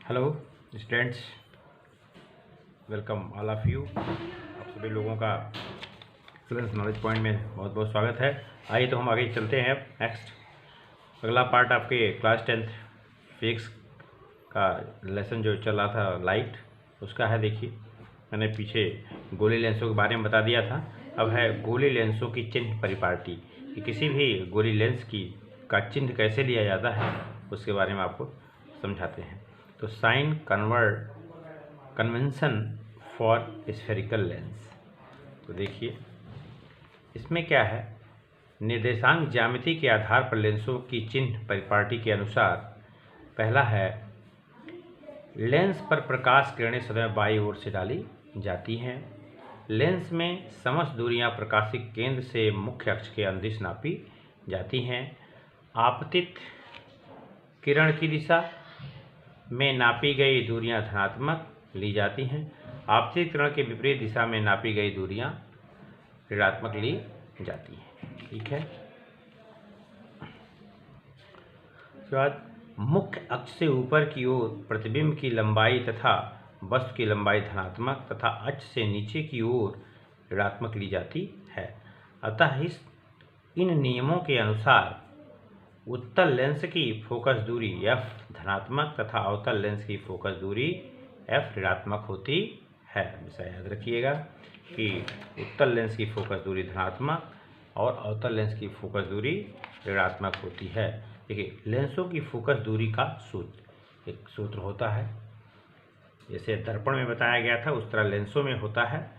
Hello students, welcome all of you. आप सभी लोगों का एक्सीलेंस नॉलेज पॉइंट में बहुत बहुत स्वागत है। आइए तो हम आगे चलते हैं। नेक्स्ट अगला पार्ट आपके क्लास 10th फिजिक्स का लेसन जो चल रहा था लाइट, उसका है। देखिए, मैंने पीछे गोली लेंसों के बारे में बता दिया था। अब है गोली लेंसों की चिन्ह परिपाटी कि किसी भी गोली लेंस की का चिन्ह कैसे लिया जाता है, उसके बारे में आपको समझाते हैं। तो sign convention for spherical lens. तो देखिए, इसमें क्या है, निर्देशांक ज्यामिति के आधार पर लेंसों की चिन्ह परिपाटी के अनुसार पहला है, लेंस पर प्रकाश किरणें सदैव बाईं ओर से डाली जाती हैं। लेंस में समस्त दूरियां प्रकाशिक केंद्र से मुख्य अक्ष के अनुदिश नापी जाती हैं। आपतित किरण की दिशा में नापी गई दूरियां धनात्मक ली जाती हैं। आपतित किरण के विपरीत दिशा में नापी गई दूरियां ऋणात्मक ली जाती हैं। ठीक है। उसके बाद, मुख्य अक्ष से ऊपर की ओर प्रतिबिंब की लंबाई तथा वस्तु की लंबाई धनात्मक तथा अक्ष से नीचे की ओर ऋणात्मक ली जाती है। अतः इन नियमों के अनुसार उत्तल लेंस की फोकस दूरी f धनात्मक तथा अवतल लेंस की फोकस दूरी f ऋणात्मक होती है। हमेशा याद रखिएगा कि उत्तल लेंस की फोकस दूरी धनात्मक और अवतल लेंस की फोकस दूरी ऋणात्मक होती है। देखिए, लेंसों की फोकस दूरी का एक सूत्र होता है, जैसे दर्पण में बताया गया था उस तरह लेंसों में होता है।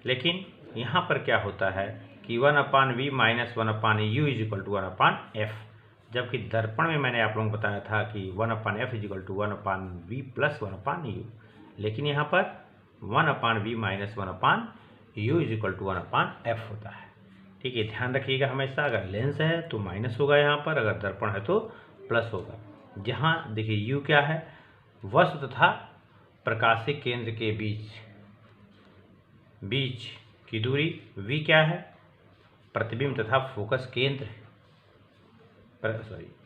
लेकिन यहाँ पर क्या होता है कि 1/v - 1/u = 1/f, जबकि दर्पण में मैंने आप लोगों को बताया था कि 1/f = 1/v + 1/u, लेकिन यहाँ पर 1/v - 1/u = 1/f होता है। ठीक है, ध्यान रखिएगा हमेशा, अगर लेंस है तो माइनस होगा यहाँ पर, अगर दर्पण है तो प्लस होगा। जहाँ देखिए u क्या है, वस्तु तथा प्रकाशिक केंद्र के बीच की दूरी। v क्या है, प्रतिबिंब तथा फोकस केंद्र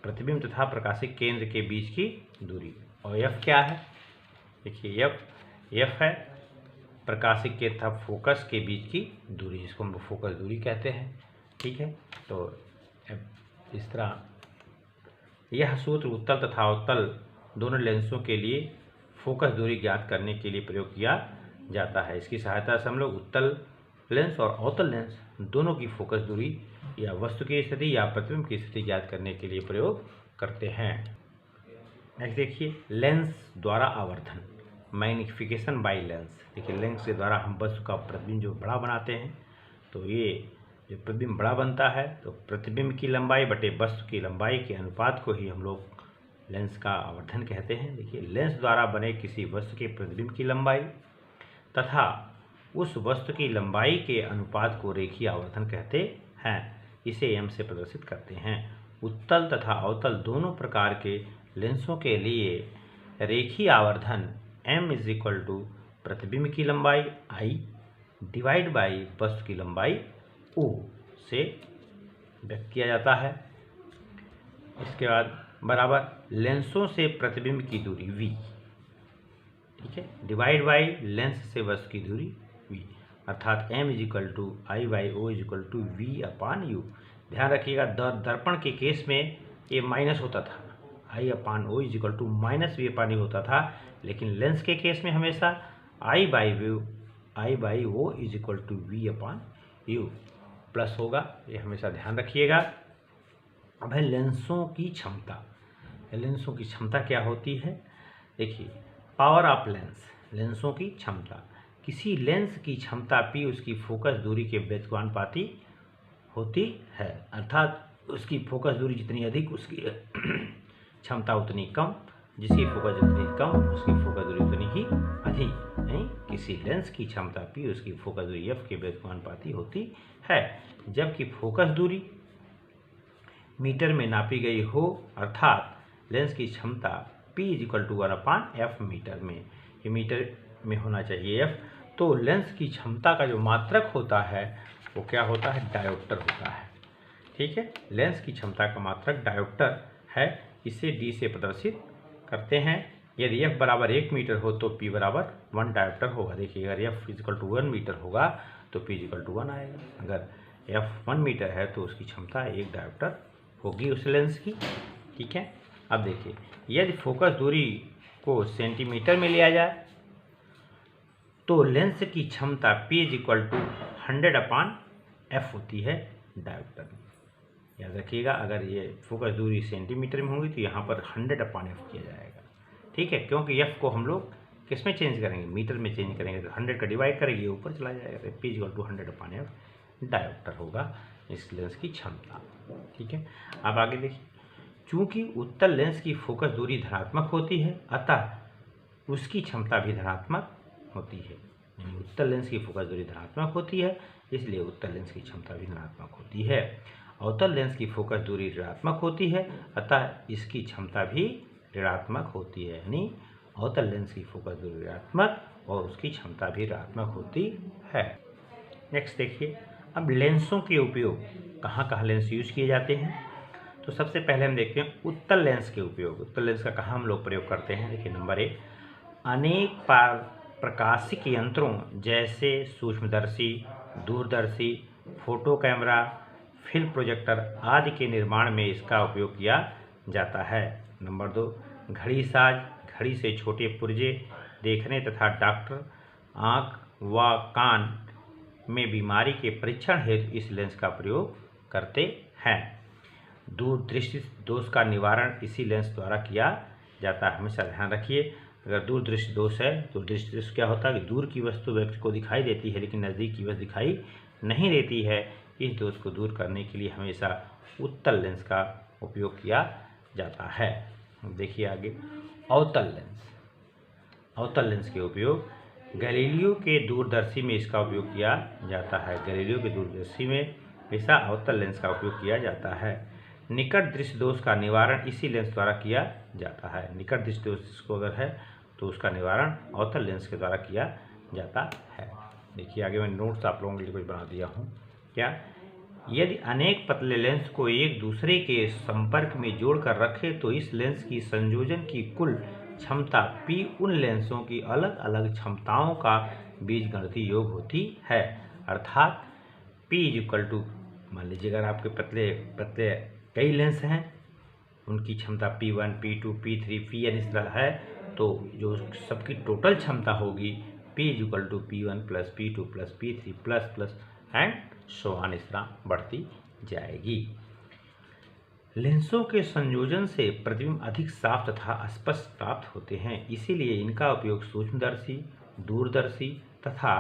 प्रतिबिंब तथा प्रकाशिक केंद्र के बीच की दूरी। और f क्या है, देखिए f है प्रकाशिक केंद्र तथा फोकस के बीच की दूरी, जिसको हम फोकस दूरी कहते हैं। ठीक है, तो इस तरह यह सूत्र उत्तल तथा अवतल दोनों लेंसों के लिए फोकस दूरी ज्ञात करने के लिए प्रयोग किया जाता है। इसकी सहायता से हम लोग उत्तल लेंस और अवतल लेंस दोनों की फोकस दूरी या वस्तु की स्थिति या प्रतिबिंब की स्थिति ज्ञात करने के लिए प्रयोग करते हैं। नेक्स्ट देखिए, लेंस द्वारा आवर्धन, मैग्निफिकेशन बाय लेंस। देखिए, लेंस के द्वारा हम वस्तु का प्रतिबिंब जो बड़ा बनाते हैं, तो ये जो प्रतिबिंब बड़ा बनता है तो प्रतिबिंब की लंबाई बटे वस्तु की लंबाई के अनुपात को ही हम लोग लेंस का आवर्धन कहते हैं। देखिए, लेंस द्वारा बने किसी वस्तु के प्रतिबिंब की लंबाई तथा उस वस्तु की लंबाई के अनुपात को रेखीय आवर्धन कहते हैं। इसे m से प्रदर्शित करते हैं। उत्तल तथा अवतल दोनों प्रकार के लेंसों के लिए रेखीय आवर्धन m = प्रतिबिंब की लंबाई I डिवाइड बाई वस्तु की लंबाई O से व्यक्त किया जाता है। इसके बाद बराबर लेंसों से प्रतिबिंब की दूरी v, ठीक है, डिवाइड बाई लेंस से वस्तु की दूरी v, अर्थात m = I/O = v/u। ध्यान रखिएगा, दर्पण के केस में ये माइनस होता था, I/O = -v/u होता था, लेकिन लेंस के केस में हमेशा I/O = v/u प्लस होगा। ये हमेशा ध्यान रखिएगा। अब है लेंसों की क्षमता। लेंसों की क्षमता क्या होती है, देखिए, पावर ऑफ लेंस, लेंसों की क्षमता। किसी लेंस की क्षमता P उसकी फोकस दूरी के व्युत्क्रमानुपाती होती है, अर्थात उसकी फोकस दूरी जितनी अधिक उसकी क्षमता उतनी कम, जिसकी फोकस जितनी कम उसकी फोकस दूरी उतनी ही अधिक। नहीं, किसी लेंस की क्षमता P उसकी फोकस दूरी f के व्युत्क्रमानुपाती होती है, जबकि फोकस दूरी मीटर में नापी गई हो, अर्थात लेंस की क्षमता P = 1/f मीटर में, ये मीटर में होना चाहिए f। तो लेंस की क्षमता का जो मात्रक होता है वो क्या होता है, डायोप्टर होता है। ठीक है, लेंस की क्षमता का मात्रक डायोप्टर है। इसे D से प्रदर्शित करते हैं। यदि f बराबर 1 मीटर हो तो p बराबर 1 डायोप्टर होगा। देखिए अगर f इक्वल टू 1 मीटर होगा तो p इक्वल टू 1 आएगा। अगर f 1 मीटर है तो उसकी क्षमता 1 डायोप्टर होगी उस लेंस की। ठीक है, अब देखिए यदि फोकस दूरी को सेंटीमीटर में लिया जाए तो लेंस की क्षमता p इक्वल टू 100/f होती है डायोप्टर में। याद रखिएगा, अगर ये फोकस दूरी सेंटीमीटर में होगी तो यहाँ पर 100/f किया जाएगा। ठीक है, क्योंकि f को हम लोग किस में चेंज करेंगे, मीटर में चेंज करेंगे तो 100 का डिवाइड करेंगे ऊपर चला जाएगा, तो p equal to 100/f dioptre होगा इस लेंस की क्षमता। ठीक है, अब आगे देखिए, चूंकि उत्तल लेंस की फोकस दूरी धनात्मक होती है अतः उसकी क्षमता भी धनात्मक होती है। यानी उत्तल लेंस की फोकस दूरी धनात्मक होती है इसलिए उत्तल लेंस की क्षमता भी धनात्मक होती है। अवतल लेंस की फोकस दूरी ऋणात्मक होती है अतः इसकी क्षमता भी ऋणात्मक होती है। यानी अवतल लेंस की फोकस दूरी ऋणात्मक और उसकी क्षमता भी ऋणात्मक होती है। नेक्स्ट देखिए, अब लेंसों के उपयोग कहाँ लेंस यूज किए जाते हैं। तो सबसे पहले हम देखते हैं उत्तल लेंस के उपयोग। उत्तल लेंस का कहाँ हम लोग प्रयोग करते हैं। देखिए नंबर 1, अनेक प्रकाशिक यंत्रों जैसे सूक्ष्मदर्शी, दूरदर्शी, फोटो कैमरा, फिल्म प्रोजेक्टर आदि के निर्माण में इसका उपयोग किया जाता है। नंबर 2, घड़ी साज, घड़ी से छोटे पुर्जे देखने तथा डॉक्टर आँख व कान में बीमारी के परीक्षण हेतु इस लेंस का प्रयोग करते हैं। दूर दृष्टि दोष का निवारण इसी लेंस द्वारा किया जाता है। हमेशा ध्यान रखिए, अगर दूर दृष्टि दोष है तो दृष्टि दोष क्या होता है कि दूर की वस्तु व्यक्ति को दिखाई देती है लेकिन नज़दीक की वस्तु दिखाई नहीं देती है। इस दोष को दूर करने के लिए हमेशा उत्तल लेंस का उपयोग किया जाता है। देखिए आगे, अवतल लेंस। अवतल लेंस के उपयोग, गैलीलियो के दूरदर्शी में इसका उपयोग किया जाता है। गैलीलियो के दूरदर्शी में हमेशा अवतल लेंस का उपयोग किया जाता है। निकट दृष्टि दोष का निवारण इसी लेंस द्वारा किया जाता है। निकट दृष्टि दोष जिसको अगर है तो उसका निवारण अवतल लेंस के द्वारा किया जाता है। देखिए आगे मैं नोट्स आप लोगों के लिए कुछ बना दिया हूँ। क्या, यदि अनेक पतले लेंस को एक दूसरे के संपर्क में जोड़कर रखे तो इस लेंस की संयोजन की कुल क्षमता p उन लेंसों की अलग अलग क्षमताओं का बीजगणितीय योग होती है। अर्थात p इक्वल टू, मान लीजिए अगर आपके पतले पतले कई लेंस हैं उनकी क्षमता P1, P2, P3, Pn इस तरह है तो जो सबकी टोटल क्षमता होगी P equal to P1 plus P2 plus P3 plus plus and so on इस तरह बढ़ती जाएगी। लेंसों के संयोजन से प्रतिबिंब अधिक साफ तथा स्पष्ट प्राप्त होते हैं, इसीलिए इनका उपयोग सूक्ष्मदर्शी, दूरदर्शी तथा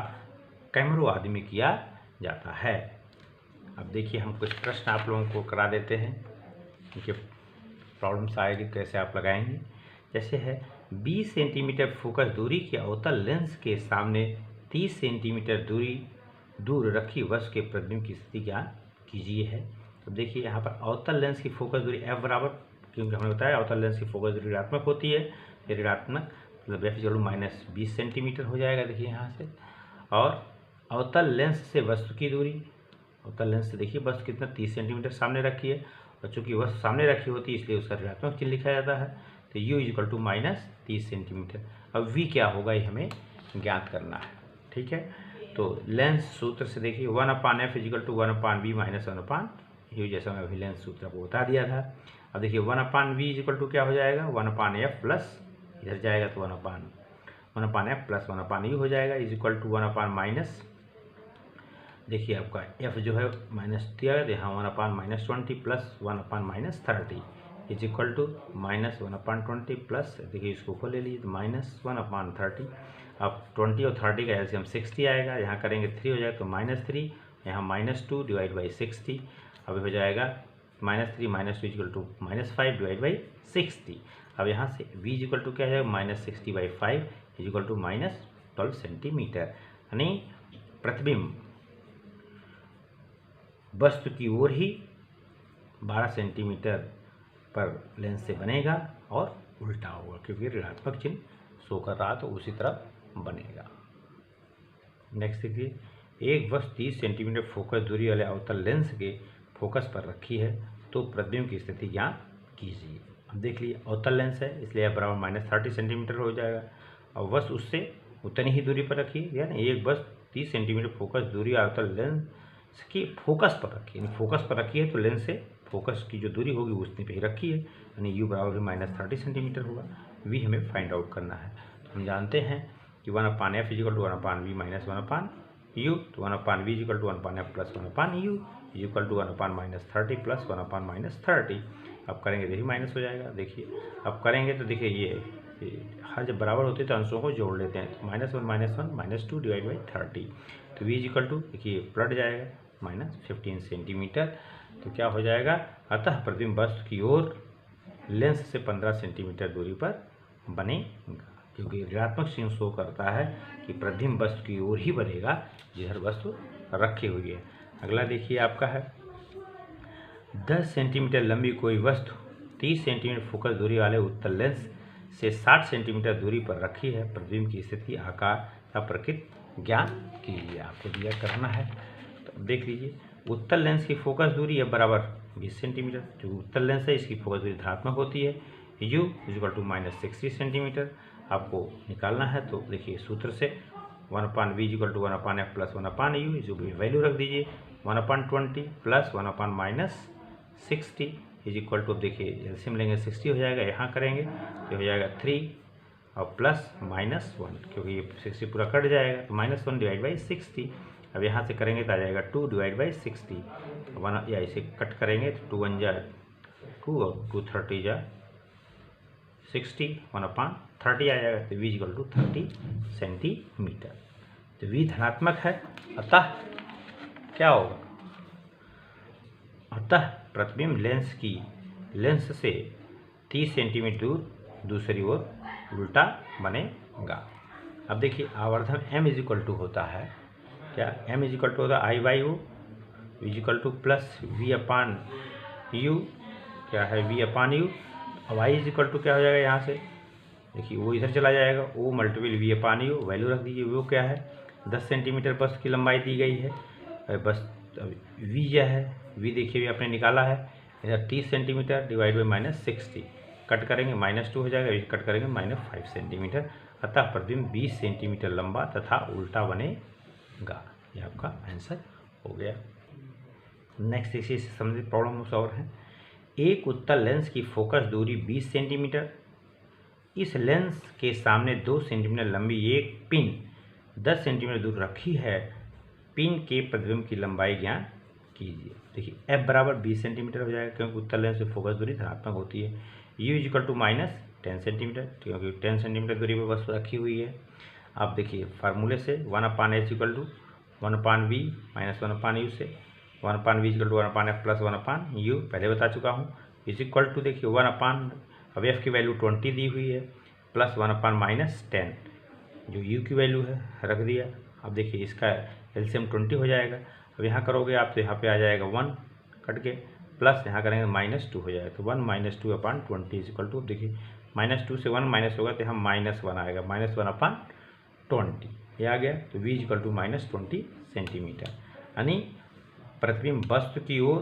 कैमरों आदि में किया जाता है। अब देखिए हम कुछ प्रश्न आप लोगों को करा देते हैं, उनके प्रॉब्लम्स आएगी कैसे आप लगाएंगे। जैसे है 20 सेंटीमीटर फोकस दूरी के अवतल लेंस के सामने 30 सेंटीमीटर दूर रखी वस्तु के प्रतिबिंब की स्थिति ज्ञान कीजिए है। तो देखिए यहाँ पर अवतल लेंस की फोकस दूरी f बराबर, क्योंकि हमने बताया अवतल लेंस की फोकस दूरी ऋणात्मक होती है, ये ऋणात्मक मतलब f इक्वल टू -20 सेंटीमीटर हो जाएगा। देखिए यहाँ से, और अवतल लेंस से वस्तु की दूरी, अवतल लेंस से देखिए वस्तु कितना 30 सेंटीमीटर सामने रखी है और चूंकि वस्तु सामने रखी होती है इसलिए उसका ऋणात्मक चिन्ह लिखा जाता है। तो u इक्वल टू -30 सेंटीमीटर। अब v क्या होगा ये हमें ज्ञात करना है। ठीक है, तो लेंस सूत्र से देखिए 1/f equal to 1/v minus 1/u, जैसा मैं अभी लेंस सूत्र आपको बता दिया था। अब देखिए 1/v इक्वल टू क्या हो जाएगा 1/f प्लस इधर जाएगा तो 1/f प्लस 1/u हो जाएगा इज इक्वल टू 1/, देखिए आपका f जो है माइनस दिया गया यहाँ 1/-20 plus 1/-30 is equal to -1/20 plus, देखिए इसको ऊपर ले लीजिए तो -1/30। अब 20 और 30 का एलसीएम 60 आएगा, यहाँ करेंगे 3 हो जाएगा तो -3, यहाँ -2 डिवाइड बाई 60। अब हो जाएगा -3 -2 इक्वल टू -5 डिवाइड बाई 60। अब यहाँ से v इक्वल टू क्या हो जाएगा -60/5 इज इक्वल टू -12 सेंटीमीटर। यानी प्रतिबिंब वस्तु की ओर ही 12 सेंटीमीटर पर लेंस से बनेगा और उल्टा होगा, क्योंकि ऋणात्मक चिन्ह शो कर रहा तो उसी तरफ बनेगा। नेक्स्ट देखिए, एक वस्तु 30 सेंटीमीटर फोकस दूरी वाले अवतल लेंस के फोकस पर रखी है तो प्रतिबिंब की स्थिति ज्ञात कीजिए। अब देख लीजिए अवतल लेंस है इसलिए f बराबर -30 सेंटीमीटर हो जाएगा। और वस्तु उससे उतनी ही दूरी पर रखिए, यानी एक वस्तु 30 सेंटीमीटर फोकस दूरी अवतल लेंस की फोकस पर रखी है, यानी फोकस पर रखी है तो लेंस से फोकस की जो दूरी होगी उतनी पे ही रखी है, यानी u बराबर -30 सेंटीमीटर होगा। v हमें फाइंड आउट करना है। तो हम जानते हैं कि 1/f = 1/v - 1/u, तो 1/v = 1/f + 1/u = 1/-30 + 1/-30। अब करेंगे तो यही माइनस हो जाएगा। देखिए अब करेंगे तो देखिए ये हर जब बराबर होते हैं तो अंशों को जोड़ लेते हैं, तो -1 -1 -2 / 30। तो v = देखिए पलट जाएगा -15 सेंटीमीटर। तो क्या हो जाएगा, अतः प्रतिबिंब वस्तु की ओर लेंस से 15 सेंटीमीटर दूरी पर बनेगा, क्योंकि ऋणात्मक चिन्ह शो करता है कि प्रतिबिंब वस्तु की ओर ही बनेगा जिधर वस्तु रखी हुई है। अगला देखिए आपका है 10 सेंटीमीटर लंबी कोई वस्तु 30 सेंटीमीटर फोकस दूरी वाले उत्तल लेंस से 60 सेंटीमीटर दूरी पर रखी है। प्रतिबिंब की स्थिति, आकार का प्रकृति ज्ञान कीजिए, आपको दिया करना है। तो देख लीजिए उत्तल लेंस की फोकस दूरी है बराबर 20 सेंटीमीटर। जो उत्तल लेंस है इसकी फोकस दूरी धनात्मक होती है। u = -60 सेंटीमीटर आपको निकालना है। तो देखिए सूत्र से 1/v = 1/f + 1/u, जो भी वैल्यू रख दीजिए 1/20 + 1/-60 = अब देखिए एलसीएम लेंगे 60 हो जाएगा, यहाँ करेंगे तो हो जाएगा 3 और +-1, क्योंकि ये 60 पूरा कट जाएगा तो -1 / 60। अब यहाँ से करेंगे तो आ जाएगा 2 / 60, 1 या इसे कट करेंगे तो 2 1 = 2 और 2 30 = 60, 1/30 आ जाएगा। तो v = 30 सेंटीमीटर। तो v धनात्मक है, अतः क्या होगा, अतः प्रतिबिंब लेंस से 30 सेंटीमीटर दूर दूसरी ओर उल्टा बनेगा। अब देखिए आवर्धन m = होता है क्या, m = होता है I/o, v = +v/u, क्या है v/u। अब i = क्या हो जाएगा, यहाँ से देखिए वो इधर चला जाएगा, o × v/u, वैल्यू रख दीजिए। वो क्या है 10 सेंटीमीटर वस्तु की लंबाई दी गई है। बस v यह है, v देखिए आपने निकाला है इधर 30 सेंटीमीटर / -60, कट करेंगे -2 हो जाएगा, कट करेंगे -5 सेंटीमीटर। अतः प्रतिबिंब 20 सेंटीमीटर लंबा तथा उल्टा बनेगा। ये आपका आंसर हो गया। नेक्स्ट इसी से संबंधित प्रॉब्लम और है। एक उत्तल लेंस की फोकस दूरी 20 सेंटीमीटर, इस लेंस के सामने 2 सेंटीमीटर लंबी एक पिन 10 सेंटीमीटर दूर रखी है। पिन के प्रतिबिंब की लंबाई ज्ञात कीजिए। देखिए f बराबर 20 सेंटीमीटर हो जाएगा, क्योंकि उत्तल लेंस में फोकस दूरी धनात्मक होती है। u = -10 सेंटीमीटर, क्योंकि 10 सेंटीमीटर दूरी पर वस्तु रखी हुई है। आप देखिए फार्मूले से 1/h = 1/v - 1/u से 1/v = 1/f + 1/u पहले बता चुका हूँ। = देखिए 1/, अब f की वैल्यू 20 दी हुई है, प्लस 1/-10 जो u की वैल्यू है रख दिया। अब देखिए इसका एलसीएम 20 हो जाएगा। अब यहाँ करोगे आप तो यहाँ पे आ जाएगा 1 कट के, प्लस यहाँ करेंगे -2 हो जाएगा। तो 1 - 2/20 = देखिए -2 से 1 माइनस होगा तो यहाँ -1 आएगा, -1/20 ये आ गया। तो v = -20 सेंटीमीटर, यानी प्रतिबिंब वस्तु की ओर,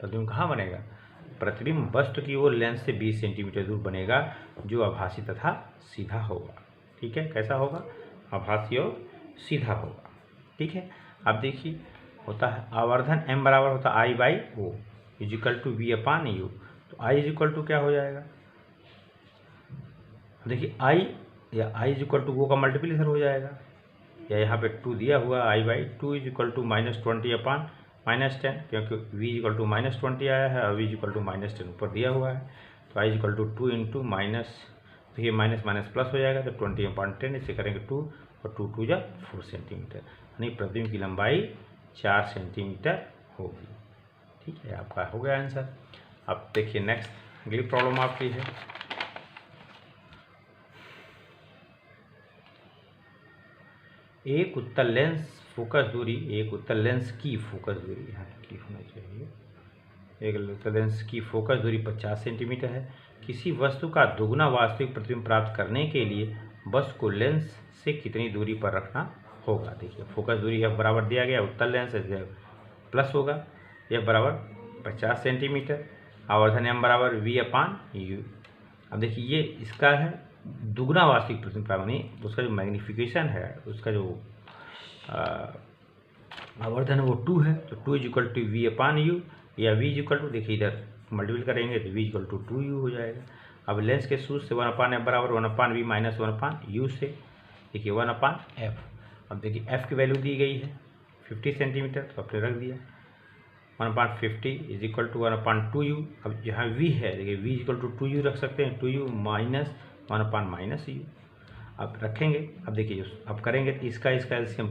प्रतिबिंब कहाँ बनेगा, प्रतिबिंब वस्तु की ओर लेंस से 20 सेंटीमीटर दूर बनेगा, जो आभासी तथा सीधा होगा। ठीक है, कैसा होगा, आभासी और सीधा होगा। ठीक है, अब देखिए होता है आवर्धन m बराबर होता है I/o = v/u। तो I = क्या हो जाएगा, देखिए I या I = वो का मल्टीपल इधर हो जाएगा, या यहाँ पे 2 दिया हुआ I/2 = -20/-10, क्योंकि v = -20 आया है और v = -10 ऊपर दिया हुआ है। तो I = 2 × माइनस, तो ये माइनस माइनस प्लस हो जाएगा, तो 20/10 इसे करेंगे 2 और 2 2 4 सेंटीमीटर, यानी प्रतिबिंब की लंबाई 4 सेंटीमीटर होगी। ठीक है, आपका हो गया आंसर। अब देखिए नेक्स्ट अगली प्रॉब्लम आपकी है। एक उत्तल लेंस फोकस दूरी, एक उत्तल लेंस की फोकस दूरी यहाँ की होना चाहिए, एक उत्तल लेंस की फोकस दूरी 50 सेंटीमीटर है। किसी वस्तु का दोगुना वास्तविक प्रतिबिंब प्राप्त करने के लिए वस्तु को लेंस से कितनी दूरी पर रखना होगा। देखिए फोकस दूरी f बराबर दिया गया, उत्तल लेंस प्लस होगा, f बराबर 50 सेंटीमीटर, आवर्धन m बराबर v अपान u। अब देखिए ये इसका है दुगना वास्तविक प्रतिबिंब प्राइम, उसका जो मैग्नीफिकेशन है, उसका जो आवर्धन है वो 2 है, तो 2 is equal to v upon u, या v इज इक्वल टू, देखिए इधर मल्टीपल करेंगे तो v is equal to 2u हो जाएगा। अब लेंस के सूत्र से 1 अपान एफ बराबर 1 upon V minus 1 upon you से, देखिए 1 अपान एफ। अब देखिए एफ की वैल्यू दी गई है 50 सेंटीमीटर, तो आपने रख दिया 1 upon 50 is equal to 1 upon 2u। अब यहाँ v है, देखिए v is equal to 2u रख सकते हैं, 2u minus 1 upon minus you. अब रखेंगे, अब देखिए अब करेंगे तो इसका एलसीएम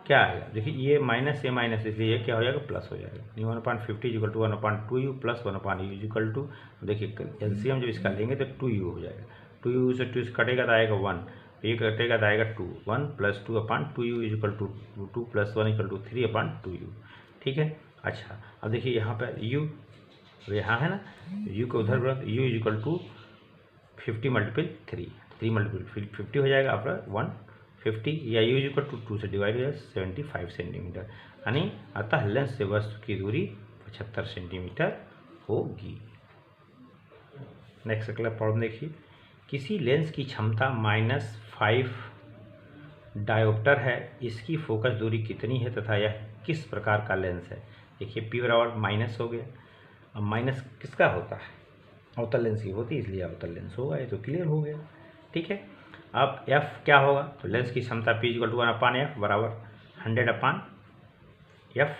क्या आएगा, देखिए ये माइनस से माइनस, इसलिए ये क्या हो जाएगा, प्लस हो जाएगा। 1 upon 50 equal to 1 upon 2u plus 1 upon you equal to, देखिए एलसीएम जब इसका लेंगे तो 2u हो जाएगा। 2u से 2 कटेगा तो आएगा 1, ये कटेगा तो आएगा 2, 1 plus 2 upon 2u equal to 2 plus 1 equal to 3 upon 2u। ठीक है, अच्छा अब देखिए यहाँ पर u यहाँ है ना, u को उधर बढ़ा, u is equal to 50 multiple 3 multiple 50 हो जाएगा, आफ्टर 150, या u इज इक्वल टू 2 से डिवाइड हो जाएगा 75 सेंटीमीटर, यानी अतः लेंस से वस्तु की दूरी 75 सेंटीमीटर होगी। नेक्स्ट अगला प्रॉब्लम देखिए, किसी लेंस की क्षमता -5 डायोप्टर है, इसकी फोकस दूरी कितनी है तथा यह किस प्रकार का लेंस है। देखिए p बराबर माइनस हो गया, अब माइनस किसका होता है, अवतल लेंस की होती है, इसलिए अवतल लेंस होगा, ये तो क्लियर हो गया। ठीक है, अब f क्या होगा, तो लेंस की क्षमता p equal to 1 upon F बराबर 100 अपान एफ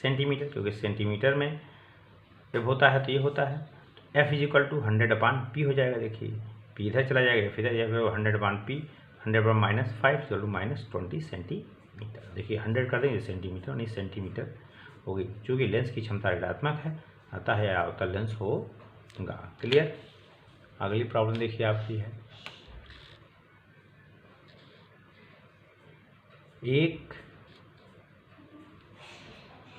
सेंटीमीटर, क्योंकि सेंटीमीटर में जब होता है तो ये होता है, तो f is equal to 100 upon p हो जाएगा। देखिए p इधर चला जाएगा, फिर इधर 100 upon p, 100 upon minus 5 equal to minus 20 centimetre. देखिए 100 कर देंगे सेंटीमीटर, नहीं सेंटीमीटर होगी, चूँकि लेंस की क्षमता ऋणात्मक है अतः यह अवतल लेंस होगा। क्लियर। अगली प्रॉब्लम देखिए आपकी है, एक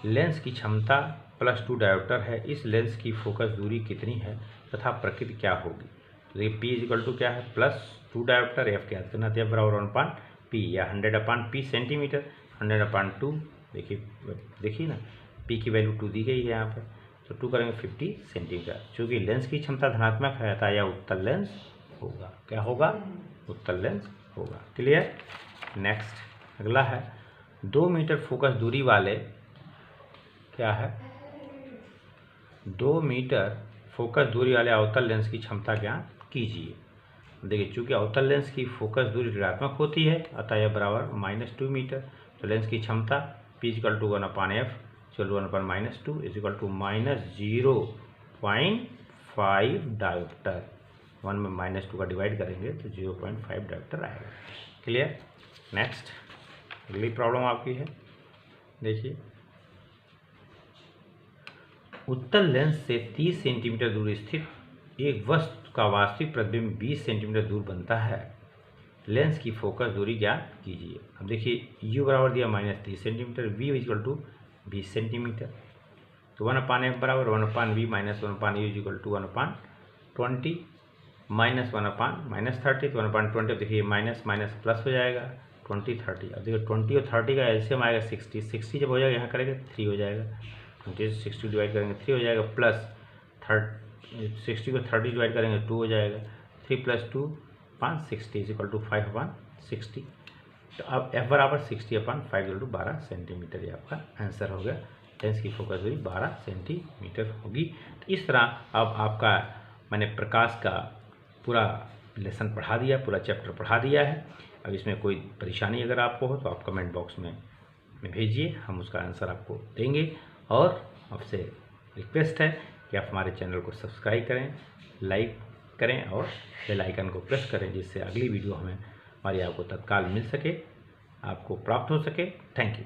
लेंस की क्षमता +2 डायोप्टर है, इस लेंस की फोकस दूरी कितनी है तथा प्रकृति क्या होगी। तो देखिए p इज इक्वल टू क्या है, +2 डायोप्टर, f क्या करना था, बराबर 1 अपान p, या 100 अपान p सेंटीमीटर, 100 अपान 2, देखिए ना p की वैल्यू 2 दी गई है यहाँ पर, तो 2 करेंगे 50 सेंटीमीटर। चूँकि लेंस की क्षमता धनात्मक है अतः यह उत्तल लेंस होगा। क्या होगा, उत्तल लेंस होगा। क्लियर। नेक्स्ट अगला है, 2 मीटर फोकस दूरी वाले, क्या है, 2 मीटर फोकस दूरी वाले अवतल लेंस की क्षमता ज्ञात कीजिए। देखिए चूँकि अवतल लेंस की फोकस दूरी ऋणात्मक होती है अतः यह बराबर -2 मीटर, तो लेंस की क्षमता p equal to 1 upon f equal to 1 upon -2 is equal to -0.5 dioptre. 1 में -2 का डिवाइड करेंगे तो 0.5 डायोप्टर आएगा। क्लियर। नेक्स्ट अगली प्रॉब्लम आपकी है, देखिए उत्तल लेंस से 30 सेंटीमीटर दूर स्थित एक वस्तु का वास्तविक प्रतिबिंब 20 सेंटीमीटर दूर बनता है, लेंस की फोकस दूरी ज्ञात कीजिए। अब देखिए u बराबर दिया -30 centimetre, v equal to 20 centimetre, तो 1 अपान एफ बराबर 1 upon V minus 1 upon you equal to 1 upon 20 minus 1 upon -30, तो 1 अपान 20, देखिए माइनस माइनस प्लस हो जाएगा 20 30। अब देखिए 20 और 30 का एलसीएम आएगा 60 जब हो जाएगा यहाँ करेंगे 3 हो जाएगा, 20 से 60 डिवाइड करेंगे 3 हो जाएगा, प्लस 60 को 30 डिवाइड करेंगे 2 हो जाएगा, 3 + 2 5 60 इज इक्वल टू 5 अपान 60। तो अब f बराबर 60 अपान 5 इक्वल टू 12 सेंटीमीटर, ये आपका आंसर हो गया। लेंस की फोकस दूरी 12 सेंटीमीटर होगी। तो इस तरह अब आपका मैंने प्रकाश का पूरा लेसन पढ़ा दिया, पूरा चैप्टर पढ़ा दिया है। अब इसमें कोई परेशानी अगर आपको हो तो आप कमेंट बॉक्स में भेजिए, हम उसका आंसर आपको देंगे। और आपसे रिक्वेस्ट है कि आप हमारे चैनल को सब्सक्राइब करें, लाइक करें और बेल आइकन को प्रेस करें, जिससे अगली वीडियो हमारी आपको तत्काल मिल सके, आपको प्राप्त हो सके। Thank you.